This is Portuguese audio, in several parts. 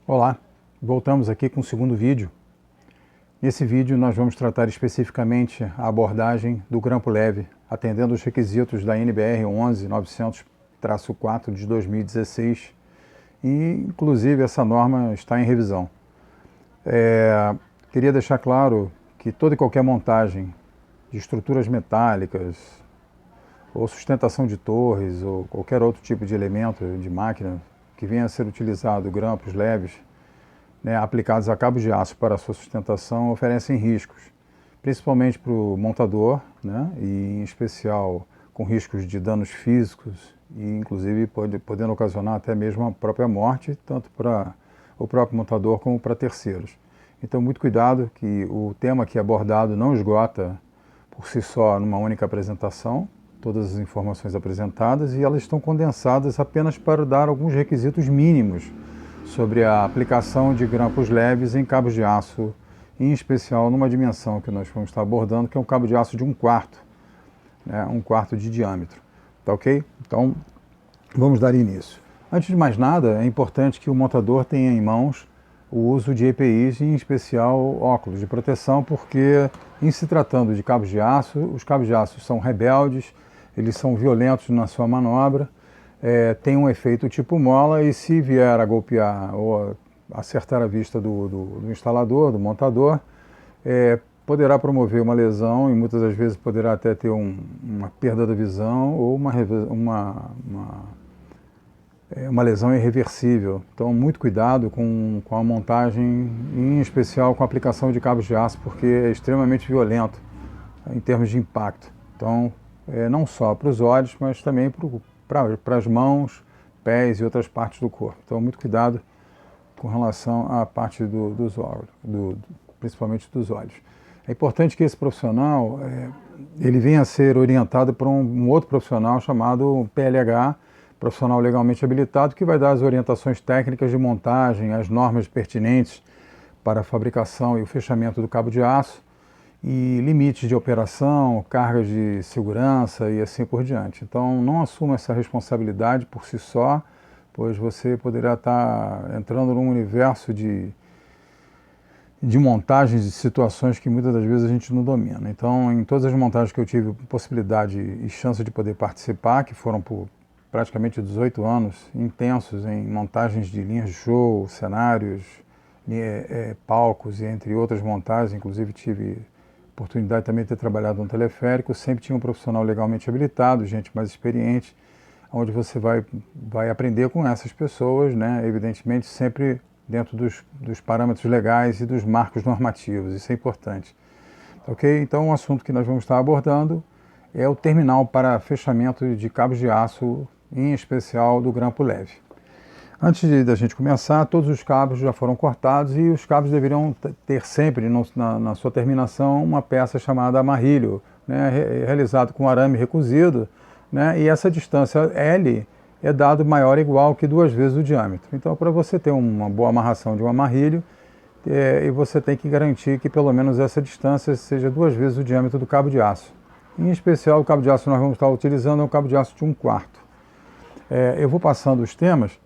Olá, voltamos aqui com o segundo vídeo. Nesse vídeo nós vamos tratar especificamente a abordagem do grampo leve, atendendo os requisitos da NBR 11.900-4 de 2016 e inclusive essa norma está em revisão. Queria deixar claro que toda e qualquer montagem de estruturas metálicas ou sustentação de torres ou qualquer outro tipo de elemento de máquina que venha a ser utilizado grampos leves, aplicados a cabos de aço para sua sustentação, oferecem riscos, principalmente para o montador, e em especial com riscos de danos físicos e inclusive podendo ocasionar até mesmo a própria morte, tanto para o próprio montador como para terceiros. Então muito cuidado, que o tema aqui abordado não esgota por si só numa única apresentação todas as informações apresentadas, e elas estão condensadas apenas para dar alguns requisitos mínimos sobre a aplicação de grampos leves em cabos de aço, em especial numa dimensão que nós vamos estar abordando, que é um cabo de aço de 1/4, 1/4 de diâmetro. Tá ok? Então, vamos dar início. Antes de mais nada, é importante que o montador tenha em mãos o uso de EPIs, em especial óculos de proteção, porque em se tratando de cabos de aço, os cabos de aço são rebeldes, eles são violentos na sua manobra, tem um efeito tipo mola, e se vier a golpear ou acertar a vista do instalador, do montador, poderá promover uma lesão e muitas das vezes poderá até ter uma perda da visão ou uma lesão irreversível. Então muito cuidado com a montagem, em especial com a aplicação de cabos de aço, porque é extremamente violento em termos de impacto. Então não só para os olhos, mas também para as mãos, pés e outras partes do corpo. Então muito cuidado com relação à parte dos olhos, principalmente dos olhos. É importante que esse profissional ele venha a ser orientado por um outro profissional chamado PLH, profissional legalmente habilitado, que vai dar as orientações técnicas de montagem, as normas pertinentes para a fabricação e o fechamento do cabo de aço, e limites de operação, cargas de segurança e assim por diante. Então não assuma essa responsabilidade por si só, pois você poderá estar entrando num universo de montagens de situações que muitas das vezes a gente não domina. Então, em todas as montagens que eu tive possibilidade e chance de poder participar, que foram por praticamente 18 anos intensos em montagens de linhas de show, cenários, palcos e entre outras montagens, inclusive tive oportunidade também de ter trabalhado no teleférico, sempre tinha um profissional legalmente habilitado, gente mais experiente, onde você vai aprender com essas pessoas, evidentemente sempre dentro dos parâmetros legais e dos marcos normativos, isso é importante. Ok? Então o assunto que nós vamos estar abordando é o terminal para fechamento de cabos de aço, em especial do grampo leve. Antes da gente começar, todos os cabos já foram cortados e os cabos deveriam ter sempre na sua terminação uma peça chamada amarrilho, realizado com arame recuzido, e essa distância L é dado maior ou igual que 2 vezes o diâmetro. Então, para você ter uma boa amarração de um amarrilho, você tem que garantir que pelo menos essa distância seja 2 vezes o diâmetro do cabo de aço. Em especial, o cabo de aço que nós vamos estar utilizando é um cabo de aço de 1/4. Eu vou passando os temas.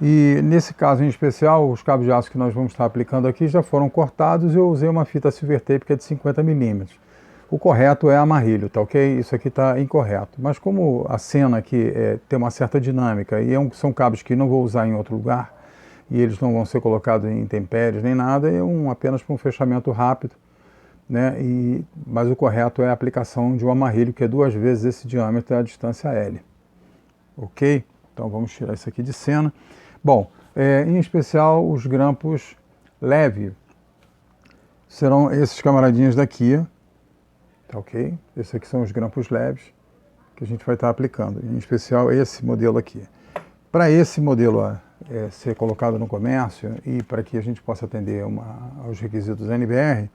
E nesse caso em especial, os cabos de aço que nós vamos estar aplicando aqui já foram cortados e eu usei uma fita silver tape que é de 50 milímetros. O correto é amarrilho, tá ok? Isso aqui está incorreto. Mas como a cena aqui tem uma certa dinâmica e são cabos que não vou usar em outro lugar e eles não vão ser colocados em intempéries nem nada, apenas para um fechamento rápido, mas o correto é a aplicação de um amarrilho que é 2 vezes esse diâmetro, a distância L. Ok? Então vamos tirar isso aqui de cena. Bom, em especial os grampos leve serão esses camaradinhos daqui, tá ok? Esses aqui são os grampos leves que a gente vai estar aplicando, em especial esse modelo aqui. Para esse modelo ser colocado no comércio e para que a gente possa atender aos requisitos da NBR,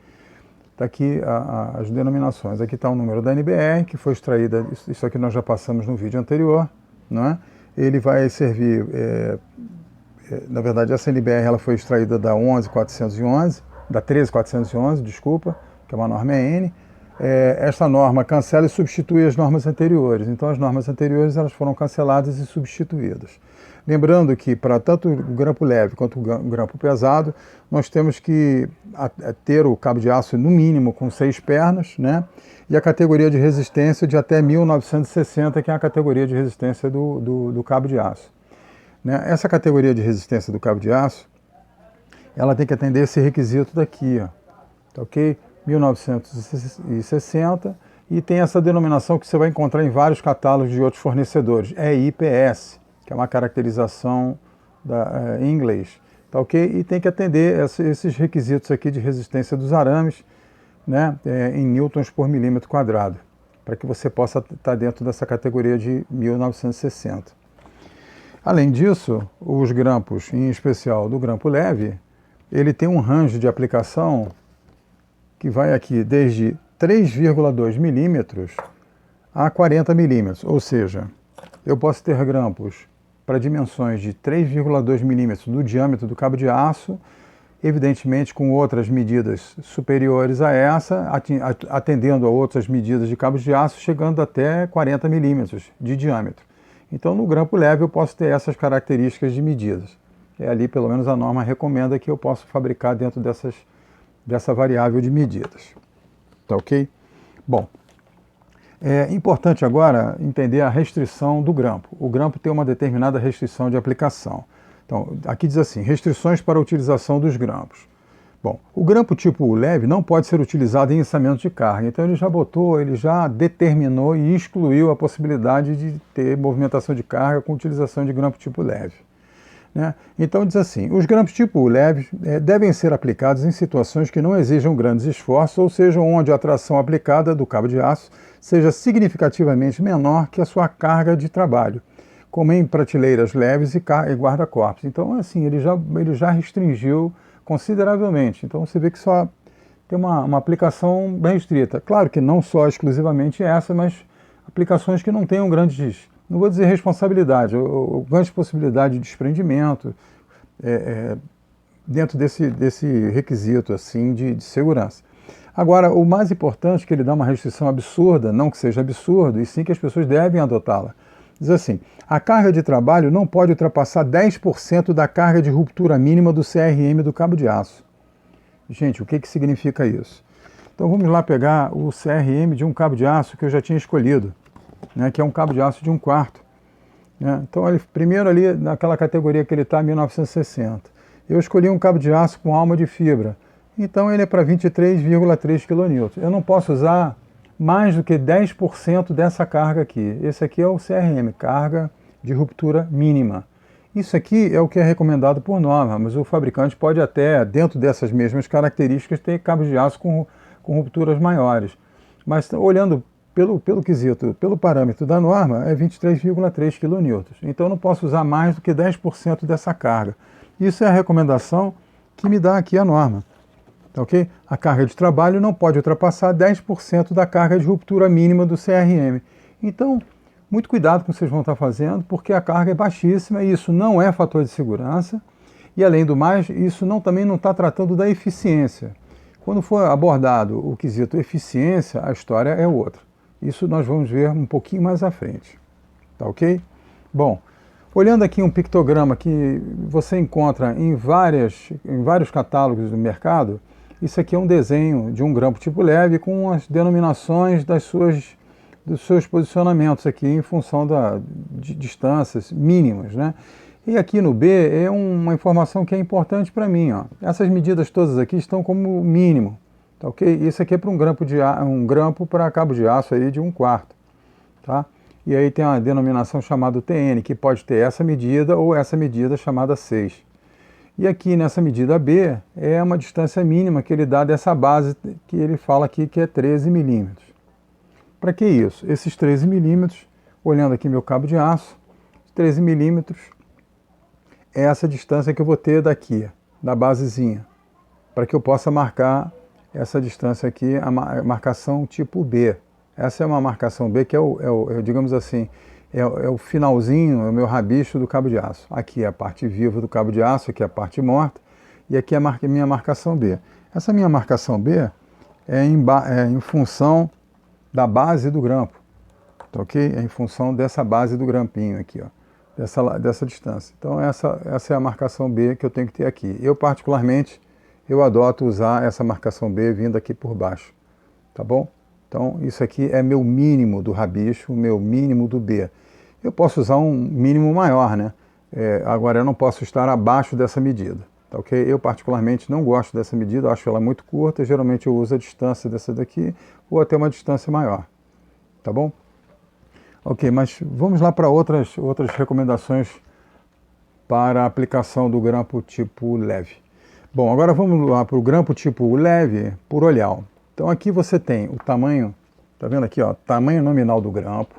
está aqui as denominações. Aqui está o número da NBR, que foi extraída, isso aqui nós já passamos no vídeo anterior, Ele vai servir, na verdade essa NBR ela foi extraída da 11.411, da 13.411, desculpa, que é uma norma EN. Esta norma cancela e substitui as normas anteriores. Então as normas anteriores elas foram canceladas e substituídas. Lembrando que para tanto o grampo leve quanto o grampo pesado, nós temos que ter o cabo de aço no mínimo com 6 pernas, né? E a categoria de resistência de até 1960, que é a categoria de resistência do cabo de aço. Né? Essa categoria de resistência do cabo de aço, ela tem que atender esse requisito daqui, ó, tá ok? 1960, e tem essa denominação que você vai encontrar em vários catálogos de outros fornecedores, é IPS, que é uma caracterização em inglês, tá ok? E tem que atender esses requisitos aqui de resistência dos arames, né, em newtons por milímetro quadrado, para que você possa estar dentro dessa categoria de 1960. Além disso, os grampos, em especial do grampo leve, ele tem um range de aplicação que vai aqui desde 3,2 milímetros a 40 milímetros, ou seja, eu posso ter grampos para dimensões de 3,2 milímetros do diâmetro do cabo de aço, evidentemente com outras medidas superiores a essa, atendendo a outras medidas de cabos de aço, chegando até 40 milímetros de diâmetro. Então, no grampo leve eu posso ter essas características de medidas. É ali, pelo menos, a norma recomenda que eu possa fabricar dentro dessa variável de medidas. Tá ok? Bom, é importante agora entender a restrição do grampo. O grampo tem uma determinada restrição de aplicação. Então, aqui diz assim, restrições para a utilização dos grampos. Bom, o grampo tipo leve não pode ser utilizado em içamento de carga. Então ele já determinou e excluiu a possibilidade de ter movimentação de carga com utilização de grampo tipo leve. Né? Então diz assim, os grampos tipo leve devem ser aplicados em situações que não exijam grandes esforços, ou seja, onde a tração aplicada do cabo de aço seja significativamente menor que a sua carga de trabalho, como em prateleiras leves e guarda-corpos. Então, assim, ele já restringiu consideravelmente. Então, você vê que só tem uma aplicação bem restrita. Claro que não só exclusivamente essa, mas aplicações que não tenham grandes, não vou dizer responsabilidade, ou grandes possibilidades de desprendimento dentro desse requisito assim, de segurança. Agora, o mais importante é que ele dá uma restrição absurda, não que seja absurdo, e sim que as pessoas devem adotá-la. Diz assim, a carga de trabalho não pode ultrapassar 10% da carga de ruptura mínima do CRM do cabo de aço. Gente, o que significa isso? Então vamos lá pegar o CRM de um cabo de aço que eu já tinha escolhido, né, que é um cabo de aço de 1/4. Né? Então, primeiro ali, naquela categoria que ele está, 1960. Eu escolhi um cabo de aço com alma de fibra. Então ele é para 23,3 kN. Eu não posso usar mais do que 10% dessa carga aqui. Esse aqui é o CRM, carga de ruptura mínima. Isso aqui é o que é recomendado por norma, mas o fabricante pode até, dentro dessas mesmas características, ter cabos de aço com rupturas maiores. Mas olhando pelo quesito, pelo parâmetro da norma, é 23,3 kN. Então eu não posso usar mais do que 10% dessa carga. Isso é a recomendação que me dá aqui a norma. Okay? A carga de trabalho não pode ultrapassar 10% da carga de ruptura mínima do CRM. Então, muito cuidado com o que vocês vão estar fazendo, porque a carga é baixíssima e isso não é fator de segurança. E, além do mais, isso também não está tratando da eficiência. Quando for abordado o quesito eficiência, a história é outra. Isso nós vamos ver um pouquinho mais à frente. Tá ok? Bom, olhando aqui um pictograma que você encontra em vários catálogos do mercado, isso aqui é um desenho de um grampo tipo leve com as denominações dos seus posicionamentos aqui em função de distâncias mínimas, né? E aqui no B é uma informação que é importante para mim, ó. Essas medidas todas aqui estão como mínimo, tá ok? Isso aqui é para um grampo para cabo de aço aí de 1/4, tá? E aí tem a denominação chamada TN, que pode ter essa medida ou essa medida chamada 6. E aqui nessa medida B é uma distância mínima que ele dá dessa base que ele fala aqui que é 13 milímetros. Para que isso? Esses 13 milímetros, olhando aqui meu cabo de aço, 13 milímetros é essa distância que eu vou ter daqui, da basezinha, para que eu possa marcar essa distância aqui, a marcação tipo B. Essa é uma marcação B que digamos assim, é o finalzinho, é o meu rabicho do cabo de aço. Aqui é a parte viva do cabo de aço, aqui é a parte morta, e aqui é a minha marcação B. Essa minha marcação B é em função da base do grampo, tá ok? É em função dessa base do grampinho aqui, ó. dessa distância. Então essa é a marcação B que eu tenho que ter aqui. Eu particularmente, eu adoto usar essa marcação B vindo aqui por baixo, tá bom? Então isso aqui é meu mínimo do rabicho, meu mínimo do B. Eu posso usar um mínimo maior, né? Agora eu não posso estar abaixo dessa medida, tá ok? Eu particularmente não gosto dessa medida, acho ela muito curta, geralmente eu uso a distância dessa daqui ou até uma distância maior, tá bom? Ok, mas vamos lá para outras recomendações para a aplicação do grampo tipo leve. Bom, agora vamos lá para o grampo tipo leve por olhal. Então aqui você tem o tamanho, tá vendo aqui, ó, tamanho nominal do grampo.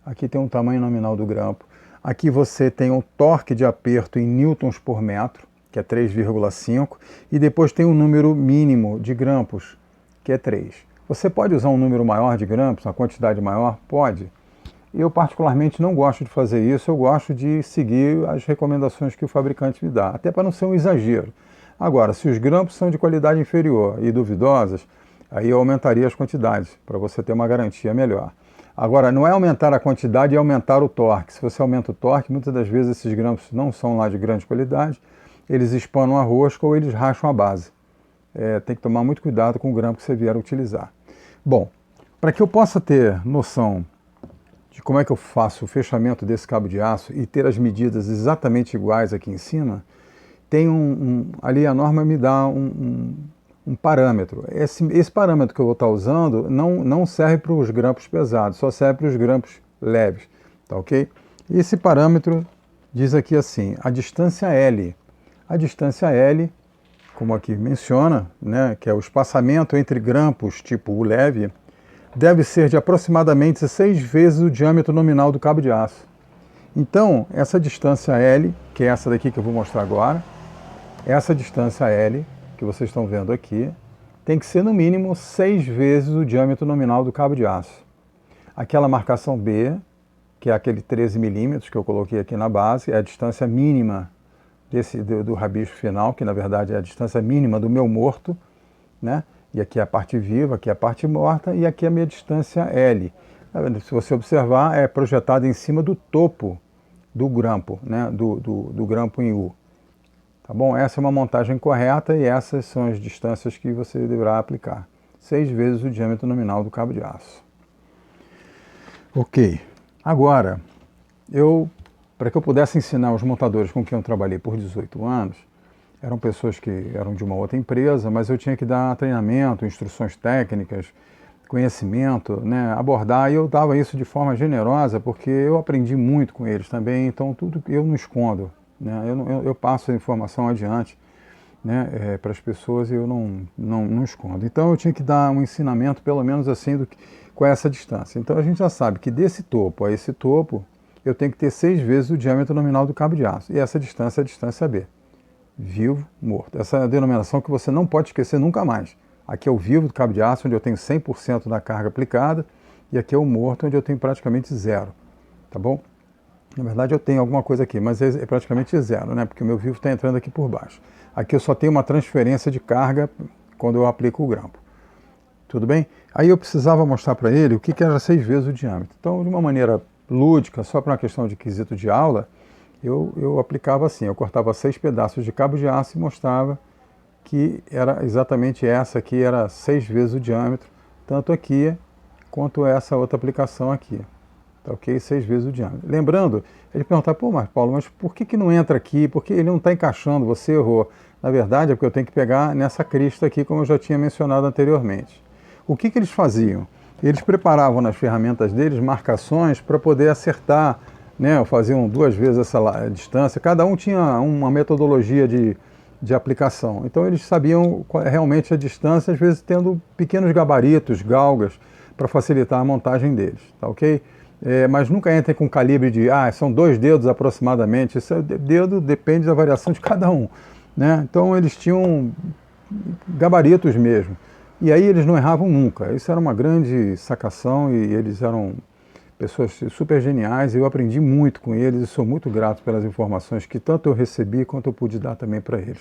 Aqui tem um tamanho nominal do grampo. Aqui você tem o torque de aperto em newtons por metro, que é 3,5, e depois tem um número mínimo de grampos, que é 3. Você pode usar um número maior de grampos, uma quantidade maior? Pode. Eu particularmente não gosto de fazer isso, eu gosto de seguir as recomendações que o fabricante me dá, até para não ser um exagero. Agora, se os grampos são de qualidade inferior e duvidosas, aí eu aumentaria as quantidades, para você ter uma garantia melhor. Agora, não é aumentar a quantidade, é aumentar o torque. Se você aumenta o torque, muitas das vezes esses grampos não são lá de grande qualidade, eles espanam a rosca ou eles racham a base. Tem que tomar muito cuidado com o grampo que você vier a utilizar. Bom, para que eu possa ter noção de como é que eu faço o fechamento desse cabo de aço e ter as medidas exatamente iguais aqui em cima, tem ali a norma me dá um parâmetro. Esse parâmetro que eu vou estar usando não serve para os grampos pesados, só serve para os grampos leves, tá ok? E esse parâmetro diz aqui assim, a distância L. A distância L, como aqui menciona, né, que é o espaçamento entre grampos tipo o leve, deve ser de aproximadamente 6 vezes o diâmetro nominal do cabo de aço. Então, essa distância L, que é essa daqui que eu vou mostrar agora, essa distância L, que vocês estão vendo aqui, tem que ser no mínimo 6 vezes o diâmetro nominal do cabo de aço. Aquela marcação B, que é aquele 13 milímetros que eu coloquei aqui na base, é a distância mínima do rabicho final, que na verdade é a distância mínima do meu morto, né? E aqui é a parte viva, aqui é a parte morta, e aqui é a minha distância L. Se você observar, é projetada em cima do topo do grampo, né? do grampo em U. Tá bom? Essa é uma montagem correta e essas são as distâncias que você deverá aplicar. 6 vezes o diâmetro nominal do cabo de aço. Ok. Agora, para que eu pudesse ensinar os montadores com quem eu trabalhei por 18 anos, eram pessoas que eram de uma outra empresa, mas eu tinha que dar treinamento, instruções técnicas, conhecimento, né, abordar, e eu dava isso de forma generosa, porque eu aprendi muito com eles também, então tudo eu não escondo, né, eu passo a informação adiante, né, para as pessoas e eu não escondo. Então eu tinha que dar um ensinamento, pelo menos assim, com essa distância. Então a gente já sabe que desse topo a esse topo, eu tenho que ter 6 vezes o diâmetro nominal do cabo de aço, e essa distância é a distância B. Vivo, morto. Essa é a denominação que você não pode esquecer nunca mais. Aqui é o vivo do cabo de aço, onde eu tenho 100% da carga aplicada, e aqui é o morto, onde eu tenho praticamente zero, tá bom? Na verdade eu tenho alguma coisa aqui, mas é praticamente zero, né? Porque o meu vivo está entrando aqui por baixo. Aqui eu só tenho uma transferência de carga quando eu aplico o grampo. Tudo bem? Aí eu precisava mostrar para ele o que era 6 vezes o diâmetro. Então, de uma maneira lúdica, só para uma questão de quesito de aula, eu aplicava assim, eu cortava 6 pedaços de cabo de aço e mostrava que era exatamente essa aqui, era 6 vezes o diâmetro, tanto aqui quanto essa outra aplicação aqui. Tá ok? 6 vezes o diâmetro. Lembrando, ele perguntava, pô, mas Paulo, mas por que não entra aqui? Porque ele não está encaixando, você errou. Na verdade é porque eu tenho que pegar nessa crista aqui, como eu já tinha mencionado anteriormente. O que eles faziam? Eles preparavam nas ferramentas deles marcações para poder acertar, né, faziam 2 vezes essa distância, cada um tinha uma metodologia de aplicação. Então eles sabiam realmente a distância, às vezes tendo pequenos gabaritos, galgas, para facilitar a montagem deles, tá ok? Mas nunca entrem com calibre de, são 2 dedos aproximadamente, isso dedo depende da variação de cada um, né? Então eles tinham gabaritos mesmo, e aí eles não erravam nunca, isso era uma grande sacação e eles eram pessoas super geniais, eu aprendi muito com eles e sou muito grato pelas informações que tanto eu recebi quanto eu pude dar também para eles.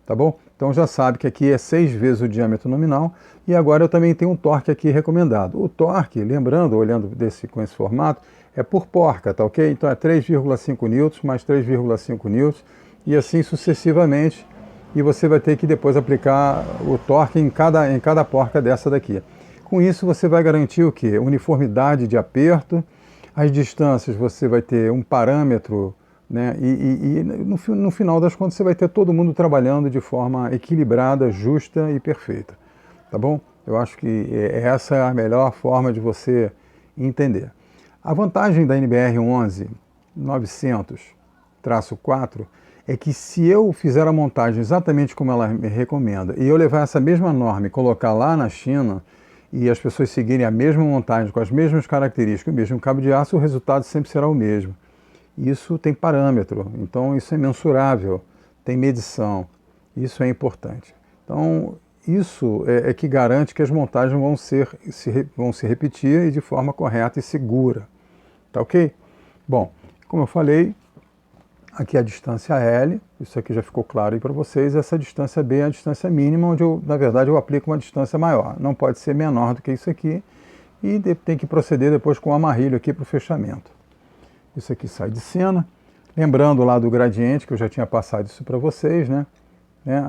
Tá bom? Então já sabe que aqui é 6 vezes o diâmetro nominal e agora eu também tenho um torque aqui recomendado. O torque, lembrando, olhando com esse formato, é por porca, tá ok? Então é 3,5 newtons mais 3,5 newtons e assim sucessivamente. E você vai ter que depois aplicar o torque em cada porca dessa daqui. Com isso você vai garantir o quê? Uniformidade de aperto, as distâncias você vai ter um parâmetro, né? E no final das contas você vai ter todo mundo trabalhando de forma equilibrada, justa e perfeita, tá bom? Eu acho que essa é a melhor forma de você entender. A vantagem da NBR 11900-4 é que se eu fizer a montagem exatamente como ela me recomenda e eu levar essa mesma norma e colocar lá na China e as pessoas seguirem a mesma montagem com as mesmas características, o mesmo cabo de aço, o resultado sempre será o mesmo. Isso tem parâmetro, então isso é mensurável, tem medição, isso é importante. Então isso é que garante que as montagens vão se repetir e de forma correta e segura, tá ok? Bom, como eu falei, aqui a distância L, isso aqui já ficou claro aí para vocês, essa distância B é a distância mínima, onde na verdade eu aplico uma distância maior. Não pode ser menor do que isso aqui e tem que proceder depois com o amarrilho aqui para o fechamento. Isso aqui sai de cena. Lembrando lá do gradiente, que eu já tinha passado isso para vocês, né?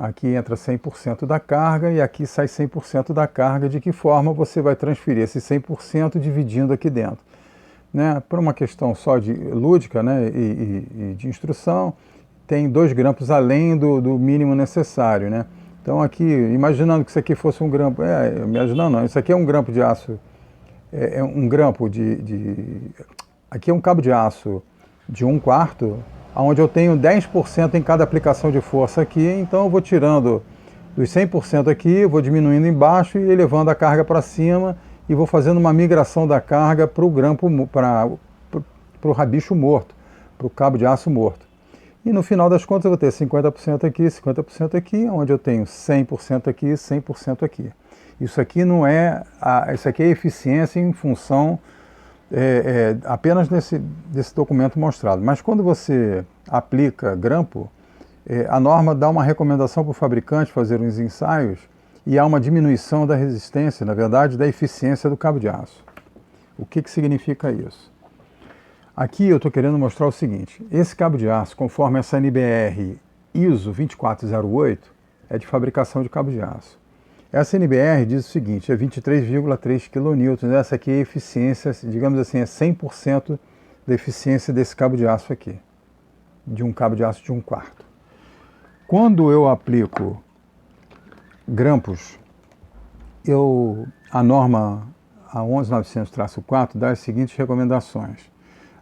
Aqui entra 100% da carga e aqui sai 100% da carga. De que forma você vai transferir esse 100% dividindo aqui dentro? Por uma questão só de lúdica, né, e de instrução, tem 2 grampos além do mínimo necessário, né? Então aqui, imaginando que isso aqui fosse um grampo, imaginando não, isso aqui é um grampo de aço, é um grampo aqui é um cabo de aço de 1/4, onde eu tenho 10% em cada aplicação de força aqui, então eu vou tirando dos 100% aqui, vou diminuindo embaixo e elevando a carga para cima, e vou fazendo uma migração da carga para o grampo, para o rabicho morto, para o cabo de aço morto. E no final das contas eu vou ter 50% aqui, 50% aqui, onde eu tenho 100% aqui, 100% aqui. Isso aqui não é, isso aqui é eficiência em função apenas desse documento mostrado. Mas quando você aplica grampo, a norma dá uma recomendação para o fabricante fazer uns ensaios e há uma diminuição da resistência, na verdade, da eficiência do cabo de aço. O que significa isso? Aqui eu estou querendo mostrar o seguinte: esse cabo de aço, conforme essa NBR ISO 2408, é de fabricação de cabo de aço. Essa NBR diz o seguinte, é 23,3 kN, essa aqui é a eficiência, digamos assim, é 100% da eficiência desse cabo de aço aqui, de um cabo de aço de 1/4. Quando eu aplico grampos, a norma a 11900-4 dá as seguintes recomendações.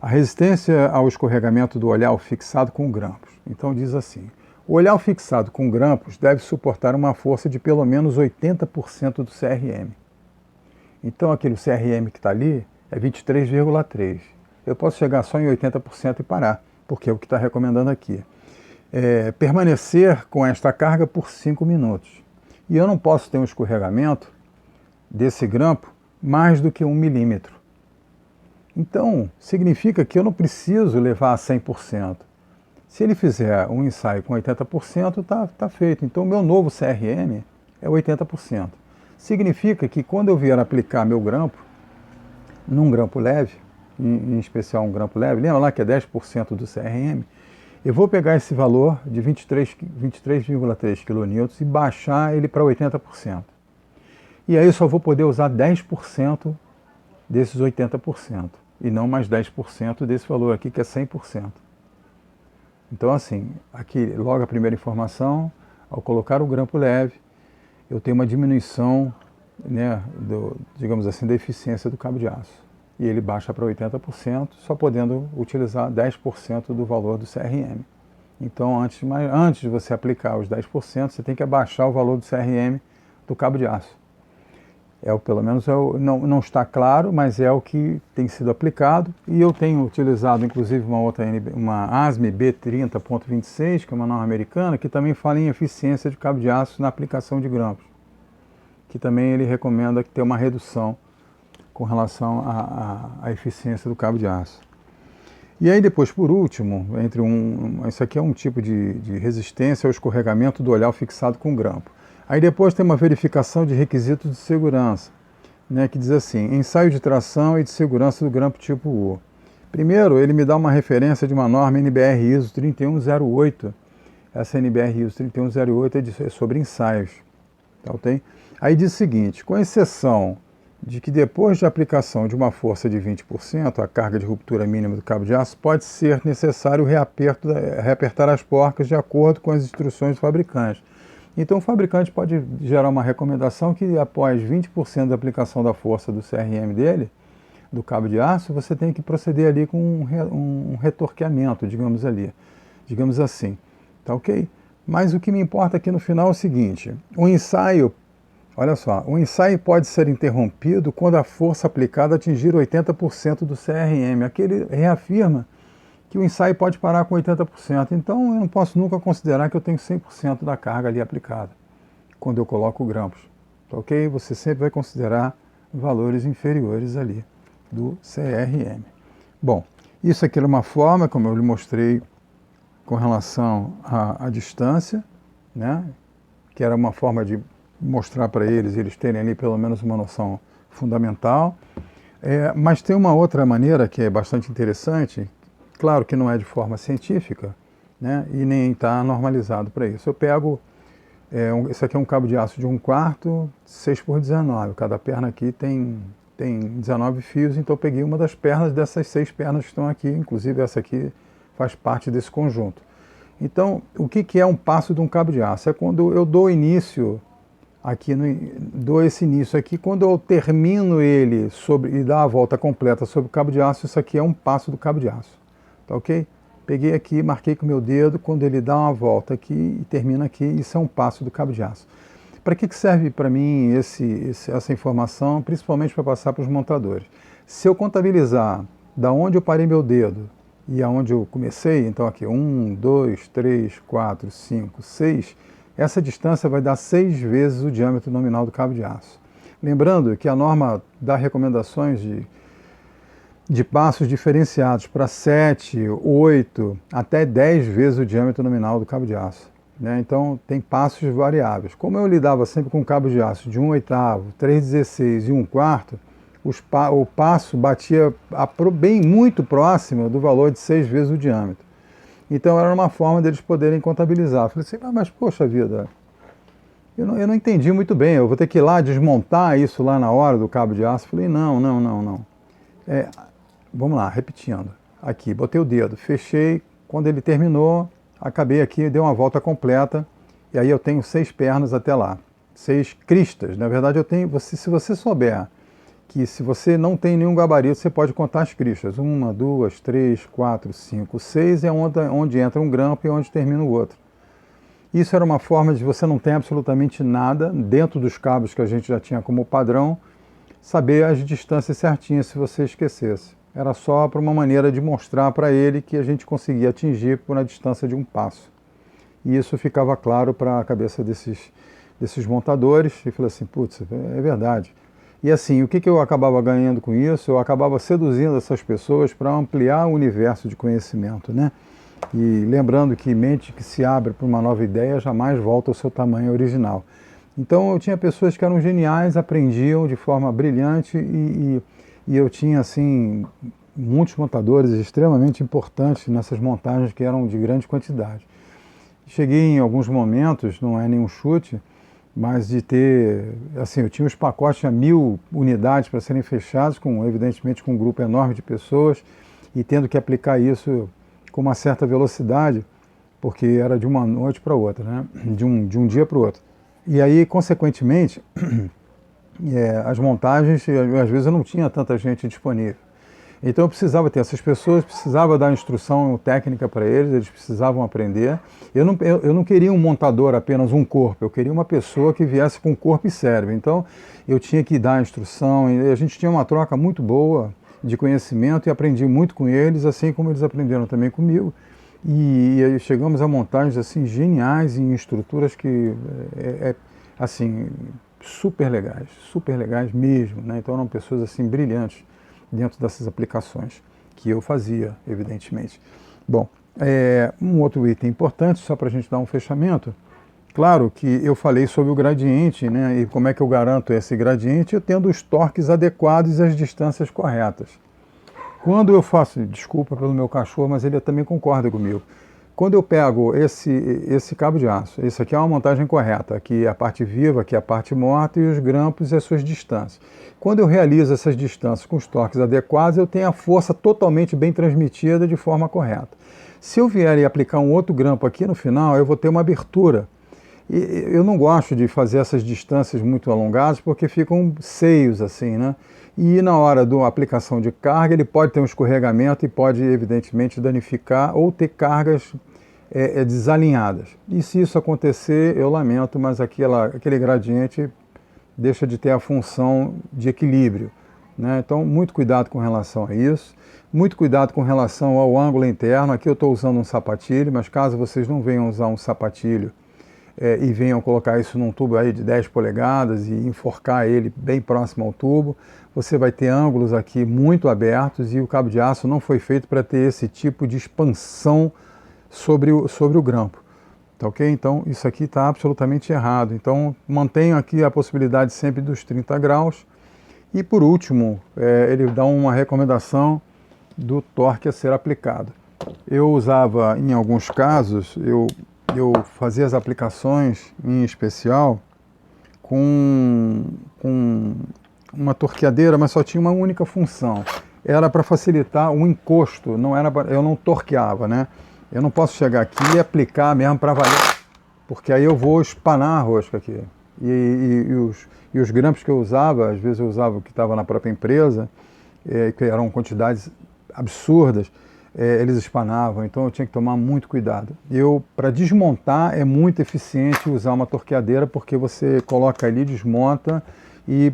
A resistência ao escorregamento do olhar fixado com grampos. Então diz assim: o olhar fixado com grampos deve suportar uma força de pelo menos 80% do CRM. Então aquele CRM que está ali é 23,3. Eu posso chegar só em 80% e parar, porque é o que está recomendando aqui. Permanecer com esta carga por 5 minutos. E eu não posso ter um escorregamento desse grampo mais do que 1 milímetro. Então, significa que eu não preciso levar a 100%. Se ele fizer um ensaio com 80%, tá feito. Então, o meu novo CRM é 80%. Significa que quando eu vier aplicar meu grampo, num grampo leve, em especial um grampo leve, lembra lá que é 10% do CRM, eu vou pegar esse valor de 23,3 kN e baixar ele para 80%. E aí eu só vou poder usar 10% desses 80%, e não mais 10% desse valor aqui, que é 100%. Então assim, aqui logo a primeira informação, ao colocar o grampo leve, eu tenho uma diminuição, digamos assim, da eficiência do cabo de aço. E ele baixa para 80%, só podendo utilizar 10% do valor do CRM. Então, antes de você aplicar os 10%, você tem que abaixar o valor do CRM do cabo de aço. Pelo menos não está claro, mas é o que tem sido aplicado. E eu tenho utilizado, inclusive, uma ASME B30.26, que é uma norma americana, que também fala em eficiência de cabo de aço na aplicação de grampos. Que também ele recomenda que tenha uma redução com relação à eficiência do cabo de aço. E aí depois, por último, isso aqui é um tipo de resistência ao escorregamento do olhar fixado com grampo. Aí depois tem uma verificação de requisitos de segurança, que diz assim: ensaio de tração e de segurança do grampo tipo U. Primeiro, ele me dá uma referência de uma norma NBR ISO 3108. Essa NBR ISO 3108 é sobre ensaios. Tá, ok? Aí diz o seguinte: com exceção de que depois de aplicação de uma força de 20%, a carga de ruptura mínima do cabo de aço, pode ser necessário reapertar as porcas de acordo com as instruções do fabricante. Então o fabricante pode gerar uma recomendação que após 20% da aplicação da força do CRM dele, do cabo de aço, você tem que proceder ali com um retorqueamento, digamos assim. Tá ok? Mas o que me importa aqui no final é o seguinte: o ensaio, olha só, o ensaio pode ser interrompido quando a força aplicada atingir 80% do CRM. Aqui ele reafirma que o ensaio pode parar com 80%. Então eu não posso nunca considerar que eu tenho 100% da carga ali aplicada quando eu coloco grampos. Tá ok? Você sempre vai considerar valores inferiores ali do CRM. Bom, isso aqui é uma forma, como eu lhe mostrei, com relação à distância, né? Que era uma forma de mostrar para eles terem ali pelo menos uma noção fundamental. Mas tem uma outra maneira que é bastante interessante, claro que não é de forma científica, né? E nem está normalizado para isso. Eu pego, esse aqui é um cabo de aço de 1/4, 6x19, cada perna aqui tem 19 fios, então eu peguei uma das pernas dessas 6 pernas que estão aqui, inclusive essa aqui faz parte desse conjunto. Então, o que é um passo de um cabo de aço? É quando eu dou início aqui, dou esse início aqui, quando eu termino ele e dá a volta completa sobre o cabo de aço, isso aqui é um passo do cabo de aço, tá ok? Peguei aqui, marquei com o meu dedo, quando ele dá uma volta aqui e termina aqui, isso é um passo do cabo de aço. Para que serve para mim essa informação, principalmente para passar para os montadores? Se eu contabilizar da onde eu parei meu dedo e aonde eu comecei, então aqui 1, 2, 3, 4, 5, 6, essa distância vai dar 6 vezes o diâmetro nominal do cabo de aço. Lembrando que a norma dá recomendações de passos diferenciados para 7, 8, até 10 vezes o diâmetro nominal do cabo de aço. Né? Então tem passos variáveis. Como eu lidava sempre com cabo de aço de 1/8, 3/16 e 1/4, o passo batia bem muito próximo do valor de 6 vezes o diâmetro. Então era uma forma deles poderem contabilizar. Eu falei assim, mas poxa vida, eu não entendi muito bem, eu vou ter que ir lá desmontar isso lá na hora do cabo de aço. Eu falei, não. Vamos lá, repetindo. Aqui, botei o dedo, fechei, quando ele terminou, acabei aqui, dei uma volta completa, e aí eu tenho 6 pernas até lá, 6 cristas. Na verdade, se você souber que se você não tem nenhum gabarito, você pode contar as cristas. 1, 2, 3, 4, 5, 6 é onde entra um grampo e onde termina o outro. Isso era uma forma de você não ter absolutamente nada dentro dos cabos que a gente já tinha como padrão, saber as distâncias certinhas se você esquecesse. Era só para uma maneira de mostrar para ele que a gente conseguia atingir por uma distância de um passo. E isso ficava claro para a cabeça desses montadores, e falei assim, putz, é verdade. E assim, o que eu acabava ganhando com isso? Eu acabava seduzindo essas pessoas para ampliar o universo de conhecimento, né? E lembrando que mente que se abre para uma nova ideia jamais volta ao seu tamanho original. Então eu tinha pessoas que eram geniais, aprendiam de forma brilhante e eu tinha assim muitos montadores extremamente importantes nessas montagens que eram de grande quantidade. Cheguei em alguns momentos, não é nenhum chute, mas de ter, assim, eu tinha os pacotes, tinha 1000 unidades para serem fechados, evidentemente com um grupo enorme de pessoas, e tendo que aplicar isso com uma certa velocidade, porque era de uma noite para outra, né? de um dia para o outro. E aí, consequentemente, as montagens, às vezes eu não tinha tanta gente disponível. Então eu precisava ter essas pessoas, precisava dar instrução técnica para eles precisavam aprender. Eu não queria um montador apenas um corpo, eu queria uma pessoa que viesse com corpo e cérebro. Então eu tinha que dar instrução, e a gente tinha uma troca muito boa de conhecimento e aprendi muito com eles, assim como eles aprenderam também comigo. E aí chegamos a montagens assim geniais em estruturas que, assim, super legais mesmo, né? Então eram pessoas assim brilhantes dentro dessas aplicações que eu fazia, evidentemente. Bom, um outro item importante, só para a gente dar um fechamento, claro que eu falei sobre o gradiente, né, e como é que eu garanto esse gradiente? Eu tendo os torques adequados e as distâncias corretas. Quando eu faço, desculpa pelo meu cachorro, mas ele também concorda comigo. Quando eu pego esse cabo de aço, isso aqui é uma montagem correta, aqui é a parte viva, aqui é a parte morta e os grampos e as suas distâncias. Quando eu realizo essas distâncias com os torques adequados, eu tenho a força totalmente bem transmitida de forma correta. Se eu vier e aplicar um outro grampo aqui no final, eu vou ter uma abertura. E eu não gosto de fazer essas distâncias muito alongadas porque ficam seios assim, né? E na hora da aplicação de carga, ele pode ter um escorregamento e pode, evidentemente, danificar ou ter cargas desalinhadas. E se isso acontecer, eu lamento, mas aquele gradiente deixa de ter a função de equilíbrio, né? Então, muito cuidado com relação a isso. Muito cuidado com relação ao ângulo interno. Aqui eu estou usando um sapatilho, mas caso vocês não venham usar um sapatilho e venham colocar isso num tubo aí de 10 polegadas e enforcar ele bem próximo ao tubo, você vai ter ângulos aqui muito abertos e o cabo de aço não foi feito para ter esse tipo de expansão sobre o grampo. Tá ok? Então isso aqui está absolutamente errado. Então mantenho aqui a possibilidade sempre dos 30 graus. E por último, ele dá uma recomendação do torque a ser aplicado. Eu usava, em alguns casos, eu fazia as aplicações, em especial, com uma torqueadeira, mas só tinha uma única função. Era para facilitar o encosto, eu não torqueava, né? Eu não posso chegar aqui e aplicar mesmo para valer, porque aí eu vou espanar a rosca aqui. E os grampos que eu usava, às vezes eu usava o que estava na própria empresa, que eram quantidades absurdas, eles espanavam, então eu tinha que tomar muito cuidado. Para desmontar, é muito eficiente usar uma torqueadeira, porque você coloca ali, desmonta e,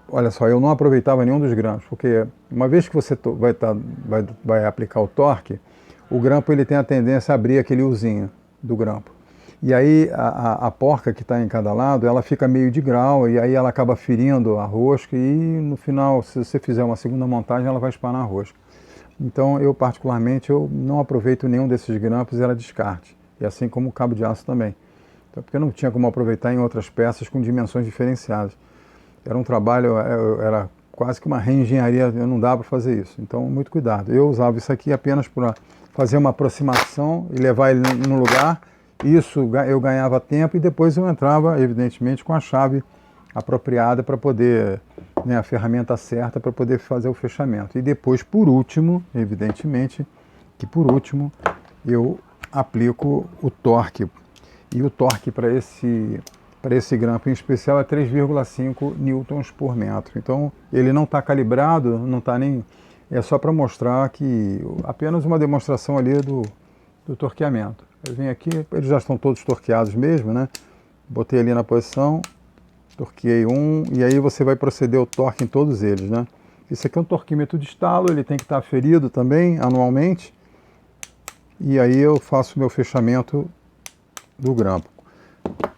olha só, eu não aproveitava nenhum dos grampos, porque uma vez que você vai aplicar o torque, o grampo ele tem a tendência a abrir aquele uzinho do grampo. E aí a porca que está em cada lado, ela fica meio de grau e aí ela acaba ferindo a rosca e no final, se você fizer uma segunda montagem, ela vai espanar a rosca. Então eu particularmente não aproveito nenhum desses grampos e ela descarte. E assim como o cabo de aço também. Então, porque não tinha como aproveitar em outras peças com dimensões diferenciadas. Era um trabalho, era quase que uma reengenharia, não dava para fazer isso. Então muito cuidado. Eu usava isso aqui apenas para fazer uma aproximação e levar ele no lugar. Isso eu ganhava tempo e depois eu entrava, evidentemente, com a chave apropriada para poder, né, a ferramenta certa para poder fazer o fechamento. E depois, por último, evidentemente, eu aplico o torque. E o torque para esse grampo em especial é 3,5 newtons por metro. Então, ele não está calibrado, não está nem... É só para mostrar que apenas uma demonstração ali do torqueamento. Eu venho aqui, eles já estão todos torqueados mesmo, né? Botei ali na posição, torqueei um, e aí você vai proceder o torque em todos eles, né? Esse aqui é um torquímetro de estalo, ele tem que estar aferido também anualmente. E aí eu faço o meu fechamento do grampo.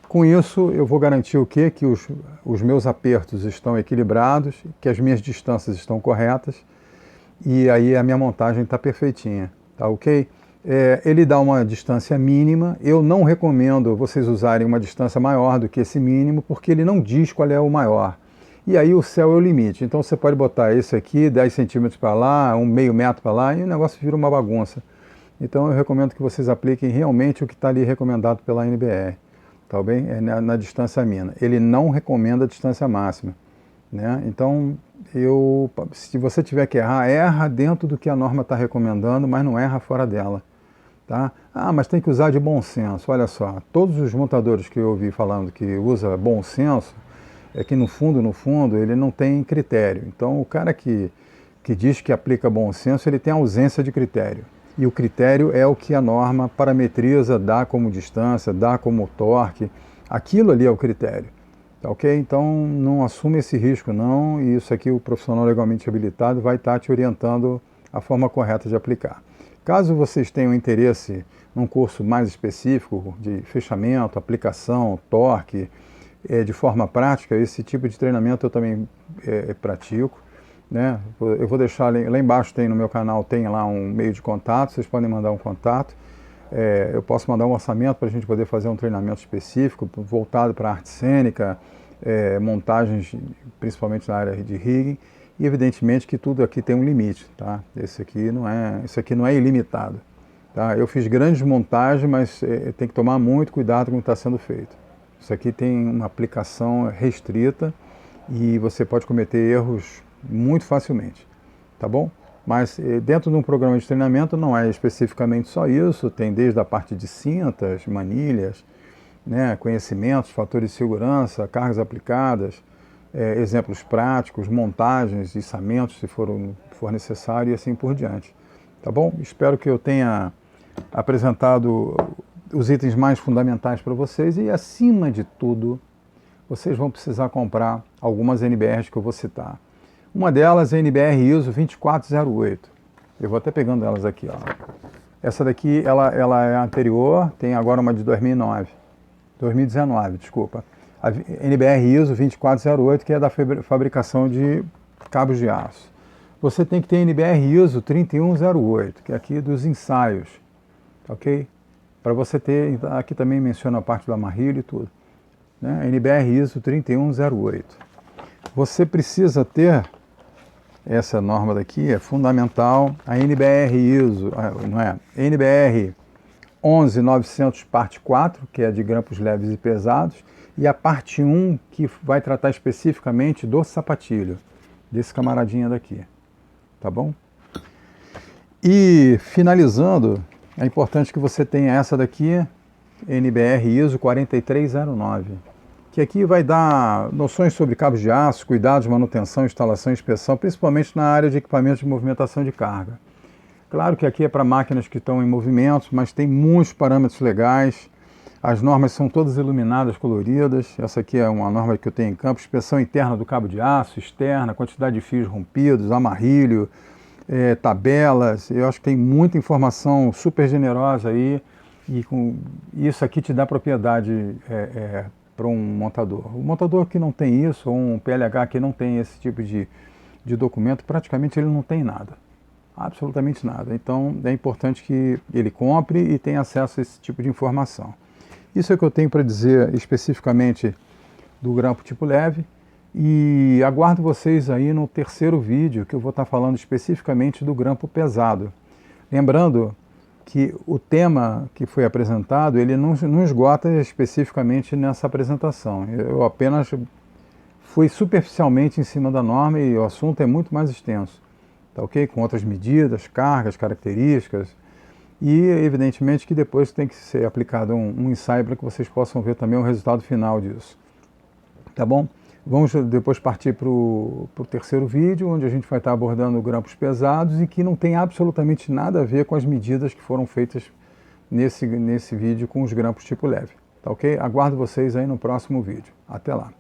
Com isso, eu vou garantir o quê? Que os meus apertos estão equilibrados, que as minhas distâncias estão corretas, e aí a minha montagem está perfeitinha, tá ok? Ele dá uma distância mínima. Eu não recomendo vocês usarem uma distância maior do que esse mínimo, porque ele não diz qual é o maior. E aí o céu é o limite. Então você pode botar esse aqui, 10 centímetros para lá, um meio metro para lá, e o negócio vira uma bagunça. Então eu recomendo que vocês apliquem realmente o que está ali recomendado pela NBR. Tá bem? Na distância mínima. Ele não recomenda a distância máxima, né? Então, se você tiver que errar, erra dentro do que a norma está recomendando, mas não erra fora dela. Tá? Ah, mas tem que usar de bom senso. Olha só, todos os montadores que eu ouvi falando que usa bom senso, é que no fundo, ele não tem critério. Então, o cara que diz que aplica bom senso, ele tem ausência de critério. E o critério é o que a norma parametriza, dá como distância, dá como torque. Aquilo ali é o critério. Tá ok? Então, não assume esse risco não, e isso aqui o profissional legalmente habilitado vai estar te orientando a forma correta de aplicar. Caso vocês tenham interesse num curso mais específico de fechamento, aplicação, torque, de forma prática, esse tipo de treinamento eu também pratico, né? Eu vou deixar lá embaixo, no meu canal tem lá um meio de contato, vocês podem mandar um contato. Eu posso mandar um orçamento para a gente poder fazer um treinamento específico voltado para a arte cênica, montagens principalmente na área de rigging. E evidentemente que tudo aqui tem um limite, tá? Isso aqui não é ilimitado. Tá? Eu fiz grandes montagens, mas tem que tomar muito cuidado com o que está sendo feito. Isso aqui tem uma aplicação restrita e você pode cometer erros muito facilmente, tá bom? Mas dentro de um programa de treinamento não é especificamente só isso, tem desde a parte de cintas, manilhas, né, conhecimentos, fatores de segurança, cargas aplicadas, exemplos práticos, montagens, içamentos, se for necessário, e assim por diante. Tá bom? Espero que eu tenha apresentado os itens mais fundamentais para vocês e, acima de tudo, vocês vão precisar comprar algumas NBRs que eu vou citar. Uma delas é a NBR ISO 2408. Eu vou até pegando elas aqui, ó. Essa daqui, ela é anterior, tem agora uma de 2019, desculpa. A NBR ISO 2408, que é da fabricação de cabos de aço. Você tem que ter a NBR ISO 3108, que é aqui dos ensaios, ok? Para você ter, aqui também menciona a parte do amarrilho e tudo. Né? NBR ISO 3108. Você precisa ter, essa norma daqui é fundamental, a NBR ISO, não é? NBR 11900 parte 4, que é de grampos leves e pesados, e a parte 1, que vai tratar especificamente do sapatilho, desse camaradinha daqui, tá bom? E finalizando, é importante que você tenha essa daqui, NBR ISO 4309, que aqui vai dar noções sobre cabos de aço, cuidados, manutenção, instalação e inspeção, principalmente na área de equipamentos de movimentação de carga. Claro que aqui é para máquinas que estão em movimento, mas tem muitos parâmetros legais. As normas são todas iluminadas, coloridas. Essa aqui é uma norma que eu tenho em campo. Inspeção interna do cabo de aço, externa, quantidade de fios rompidos, amarrilho, tabelas. Eu acho que tem muita informação super generosa aí. E isso aqui te dá propriedade para um montador. O montador que não tem isso, ou um PLH que não tem esse tipo de documento, praticamente ele não tem nada. Absolutamente nada. Então é importante que ele compre e tenha acesso a esse tipo de informação. Isso é o que eu tenho para dizer especificamente do grampo tipo leve, e aguardo vocês aí no terceiro vídeo, que eu vou estar falando especificamente do grampo pesado. Lembrando que o tema que foi apresentado, ele não esgota especificamente nessa apresentação. Eu apenas fui superficialmente em cima da norma e o assunto é muito mais extenso. Tá ok? Com outras medidas, cargas, características, e evidentemente que depois tem que ser aplicado um ensaio para que vocês possam ver também o resultado final disso. Tá bom? Vamos depois partir para o terceiro vídeo, onde a gente vai estar abordando grampos pesados e que não tem absolutamente nada a ver com as medidas que foram feitas nesse vídeo com os grampos tipo leve. Tá ok? Aguardo vocês aí no próximo vídeo. Até lá!